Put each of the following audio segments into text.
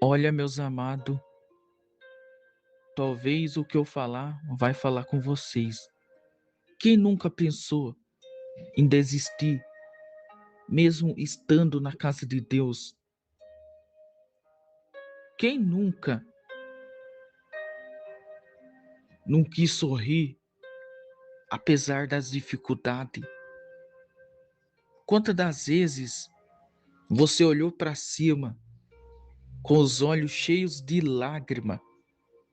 Olha, meus amados, talvez o que eu falar vai falar com vocês. Quem nunca pensou em desistir, mesmo estando na casa de Deus? Quem nunca não quis sorrir, apesar das dificuldades? Quantas das vezes você olhou para cima com os olhos cheios de lágrima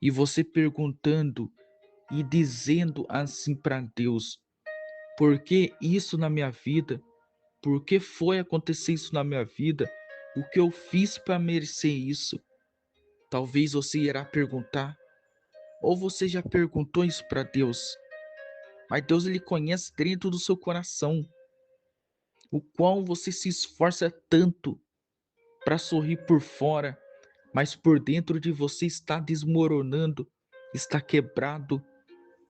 e você perguntando e dizendo assim para Deus: por que isso na minha vida? Por que foi acontecer isso na minha vida? O que eu fiz para merecer isso? Talvez você irá perguntar, ou você já perguntou isso para Deus, mas Deus ele conhece dentro do seu coração o quão você se esforça tanto para sorrir por fora, mas por dentro de você está desmoronando, está quebrado,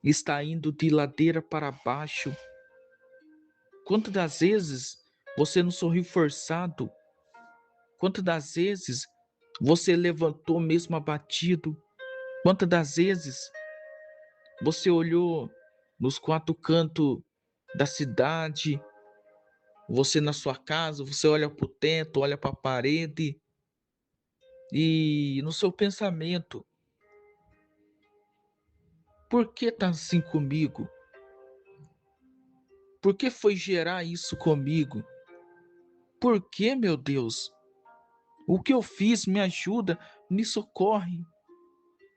está indo de ladeira para baixo. Quantas das vezes você não sorriu forçado? Quantas das vezes você levantou mesmo abatido? Quantas das vezes você olhou nos quatro cantos da cidade, você na sua casa, você olha para o teto, olha para a parede e no seu pensamento, por que tá assim comigo? Por que foi gerar isso comigo? Por que, meu Deus? O que eu fiz me ajuda, me socorre.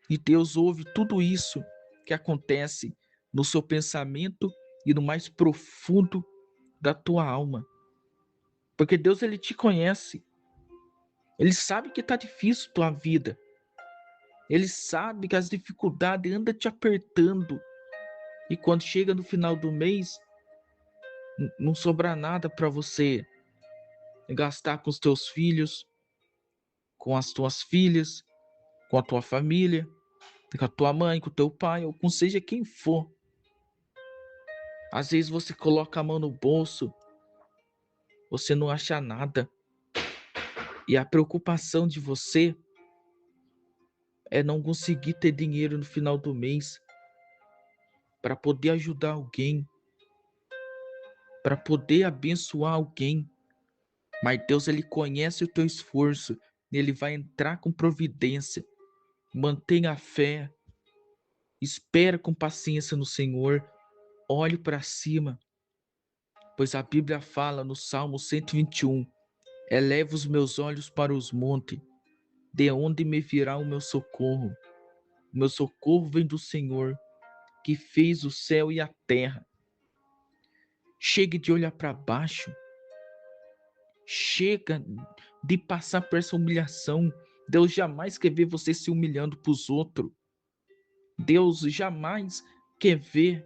E Deus ouve tudo isso que acontece no seu pensamento e no mais profundo da tua alma. Porque Deus ele te conhece. Ele sabe que tá difícil tua vida. Ele sabe que as dificuldades andam te apertando. E quando chega no final do mês, não sobra nada para você gastar com os teus filhos, com as tuas filhas, com a tua família, com a tua mãe, com o teu pai, ou com seja quem for. Às vezes você coloca a mão no bolso, você não acha nada. E a preocupação de você é não conseguir ter dinheiro no final do mês para poder ajudar alguém, para poder abençoar alguém. Mas Deus ele conhece o teu esforço, ele vai entrar com providência. Mantenha a fé, espera com paciência no Senhor, olhe para cima, pois a Bíblia fala no Salmo 121: eleva os meus olhos para os montes, de onde me virá o meu socorro? O meu socorro vem do Senhor, que fez o céu e a terra. Chegue de olhar para baixo. Chega de passar por essa humilhação. Deus jamais quer ver você se humilhando para os outros. Deus jamais quer ver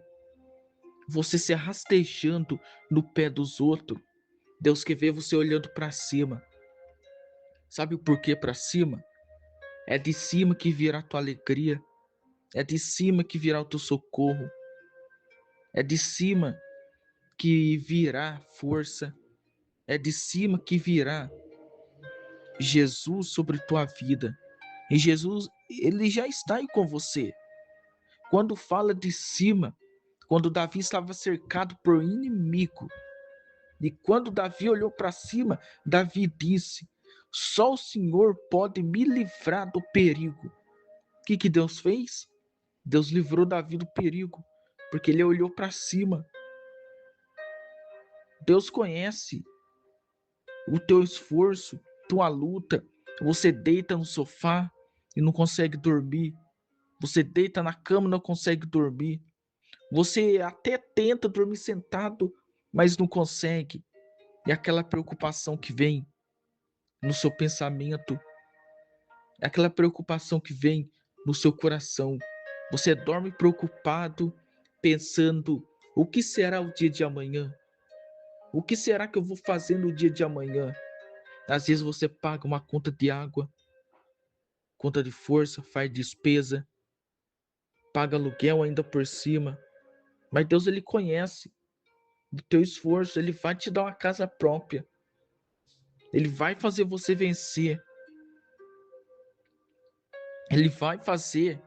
você se rastejando no pé dos outros. Deus quer ver você olhando para cima. Sabe o porquê para cima? É de cima que virá a tua alegria. É de cima que virá o teu socorro. É de cima que virá força. É de cima que virá Jesus sobre tua vida. E Jesus, ele já está aí com você. Quando fala de cima, quando Davi estava cercado por inimigo, e quando Davi olhou para cima, Davi disse: só o Senhor pode me livrar do perigo. O que Deus fez? Deus livrou Davi do perigo, porque ele olhou para cima. Deus conhece o teu esforço, tua luta. Você deita no sofá e não consegue dormir. Você deita na cama e não consegue dormir. Você até tenta dormir sentado, mas não consegue. E aquela preocupação que vem no seu pensamento, aquela preocupação que vem no seu coração. Você dorme preocupado, pensando: o que será o dia de amanhã? O que será que eu vou fazer no dia de amanhã? Às vezes você paga uma conta de água, conta de força, faz despesa, paga aluguel ainda por cima. Mas Deus ele conhece do teu esforço, ele vai te dar uma casa própria. Ele vai fazer você vencer. Ele vai fazer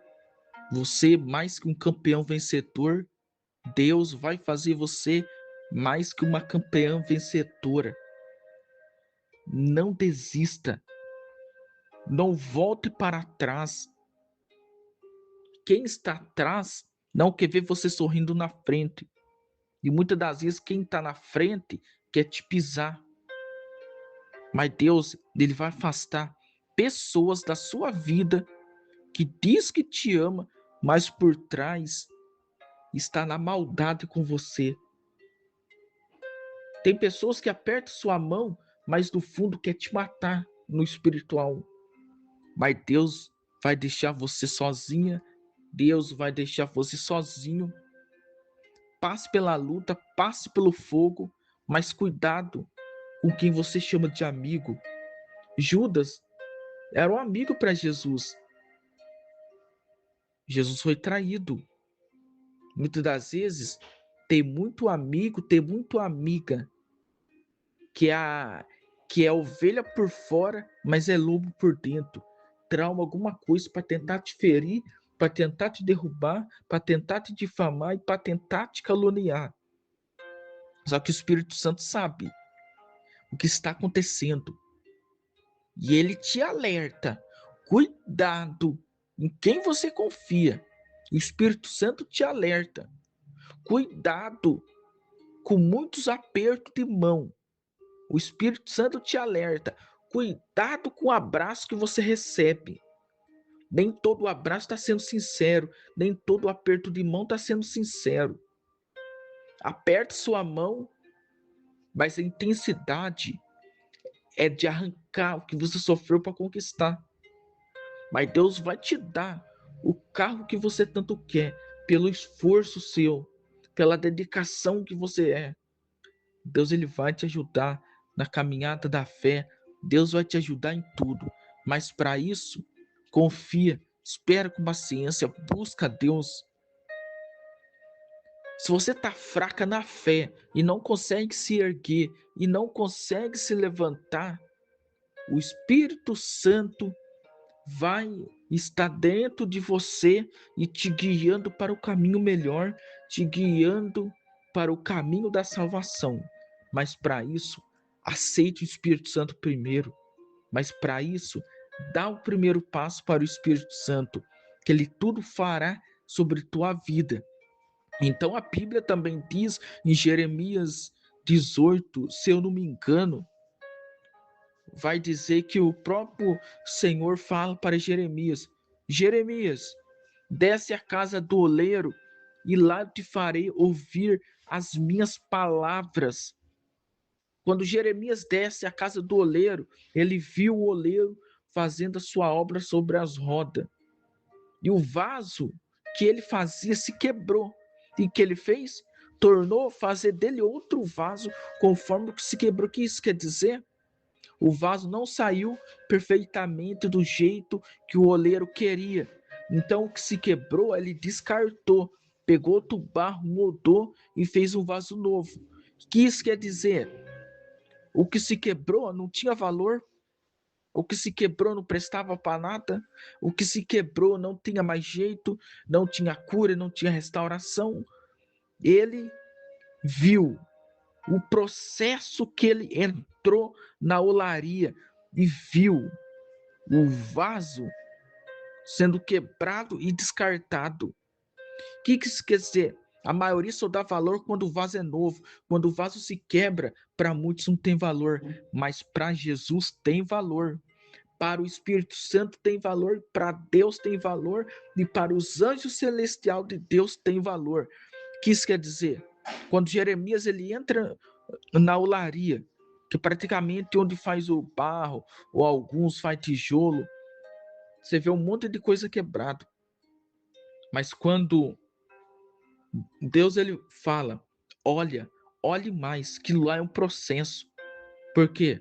você mais que um campeão vencedor. Deus vai fazer você mais que uma campeã vencedora. Não desista. Não volte para trás. Quem está atrás não quer ver você sorrindo na frente. E muitas das vezes quem está na frente quer te pisar. Mas Deus, ele vai afastar pessoas da sua vida que diz que te ama, mas por trás está na maldade com você. Tem pessoas que apertam sua mão, mas no fundo quer te matar no espiritual. Mas Deus vai deixar você sozinha. Deus vai deixar você sozinho. Passe pela luta, passe pelo fogo, mas cuidado com quem você chama de amigo. Judas era um amigo para Jesus. Jesus foi traído. Muitas das vezes tem muito amigo, tem muito amiga que é ovelha por fora, mas é lobo por dentro. Trauma alguma coisa para tentar te ferir, para tentar te derrubar, para tentar te difamar e para tentar te caluniar. Só que o Espírito Santo sabe o que está acontecendo. E ele te alerta. Cuidado em quem você confia. O Espírito Santo te alerta. Cuidado com muitos apertos de mão. O Espírito Santo te alerta. Cuidado com o abraço que você recebe. Nem todo abraço está sendo sincero. Nem todo aperto de mão está sendo sincero. Aperte sua mão, mas a intensidade é de arrancar o que você sofreu para conquistar. Mas Deus vai te dar o carro que você tanto quer, pelo esforço seu, pela dedicação que você é. Deus, ele vai te ajudar na caminhada da fé. Deus vai te ajudar em tudo. Mas para isso, confia, espera com paciência, busca Deus. Se você está fraca na fé e não consegue se erguer e não consegue se levantar, o Espírito Santo vai estar dentro de você e te guiando para o caminho melhor, te guiando para o caminho da salvação. Mas para isso, aceite o Espírito Santo primeiro. Mas para isso, dá o primeiro passo para o Espírito Santo, que ele tudo fará sobre tua vida. Então a Bíblia também diz em Jeremias 18, se eu não me engano, vai dizer que o próprio Senhor fala para Jeremias: Jeremias, desce à casa do oleiro e lá te farei ouvir as minhas palavras. Quando Jeremias desce à casa do oleiro, ele viu o oleiro fazendo a sua obra sobre as rodas. E o vaso que ele fazia se quebrou. E o que ele fez? Tornou fazer dele outro vaso conforme o que se quebrou. O que isso quer dizer? O vaso não saiu perfeitamente do jeito que o oleiro queria. Então o que se quebrou, ele descartou. Pegou outro barro, moldou e fez um vaso novo. O que isso quer dizer? O que se quebrou não tinha valor. O que se quebrou não prestava para nada. O que se quebrou não tinha mais jeito. Não tinha cura, não tinha restauração. Ele viu o processo que ele entrou na olaria e viu o vaso sendo quebrado e descartado. O que isso quer dizer? A maioria só dá valor quando o vaso é novo. Quando o vaso se quebra, para muitos não tem valor, mas para Jesus tem valor. Para o Espírito Santo tem valor, para Deus tem valor e para os anjos celestiais de Deus tem valor. O que isso quer dizer? Quando Jeremias ele entra na olaria, que praticamente onde faz o barro, ou alguns faz tijolo, você vê um monte de coisa quebrado. Mas quando Deus ele fala, olhe mais, que lá é um processo. Por quê?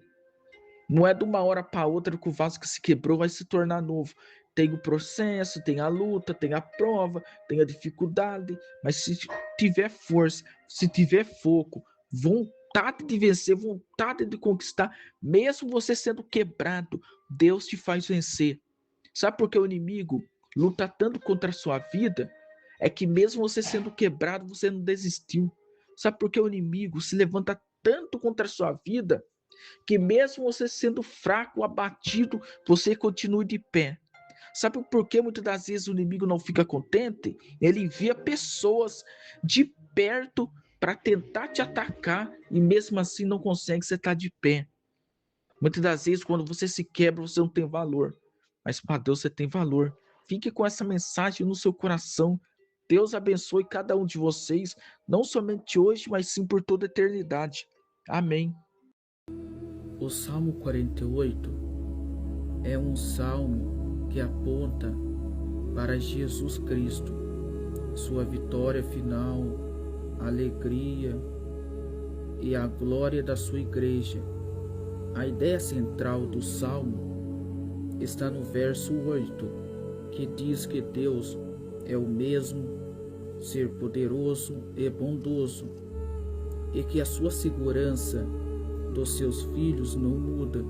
Não é de uma hora para outra que o vaso que se quebrou vai se tornar novo. Tem o processo, tem a luta, tem a prova, tem a dificuldade. Mas se tiver força, se tiver foco, vontade de vencer, vontade de conquistar, mesmo você sendo quebrado, Deus te faz vencer. Sabe por que o inimigo luta tanto contra a sua vida? É que mesmo você sendo quebrado, você não desistiu. Sabe por que o inimigo se levanta tanto contra a sua vida? Que mesmo você sendo fraco, abatido, você continue de pé. Sabe por que muitas das vezes o inimigo não fica contente? Ele envia pessoas de perto para tentar te atacar e mesmo assim não consegue, você estar de pé. Muitas das vezes, quando você se quebra, você não tem valor. Mas para Deus você tem valor. Fique com essa mensagem no seu coração. Deus abençoe cada um de vocês, não somente hoje, mas sim por toda a eternidade. Amém. O Salmo 48 é um salmo que aponta para Jesus Cristo, sua vitória final, a alegria e a glória da sua igreja. A ideia central do salmo está no verso 8, que diz que Deus é o mesmo ser poderoso e bondoso e que a sua segurança dos seus filhos não muda.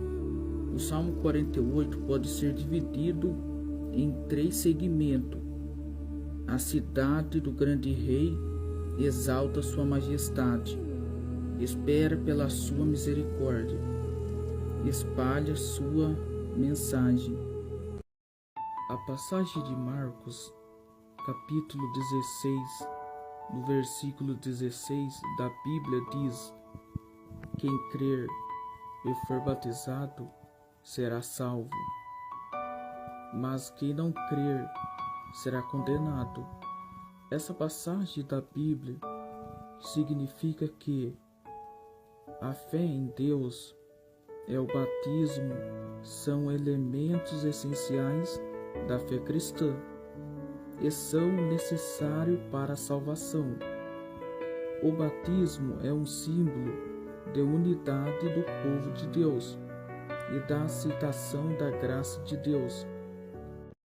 O Salmo 48 pode ser dividido em 3 segmentos. A cidade do grande rei exalta sua majestade, espera pela sua misericórdia, espalha sua mensagem. A passagem de Marcos, capítulo 16, no versículo 16 da Bíblia diz: quem crer e for batizado será salvo, mas quem não crer será condenado. Essa passagem da Bíblia significa que a fé em Deus e o batismo são elementos essenciais da fé cristã e são necessários para a salvação. O batismo é um símbolo de unidade do povo de Deus e da aceitação da graça de Deus.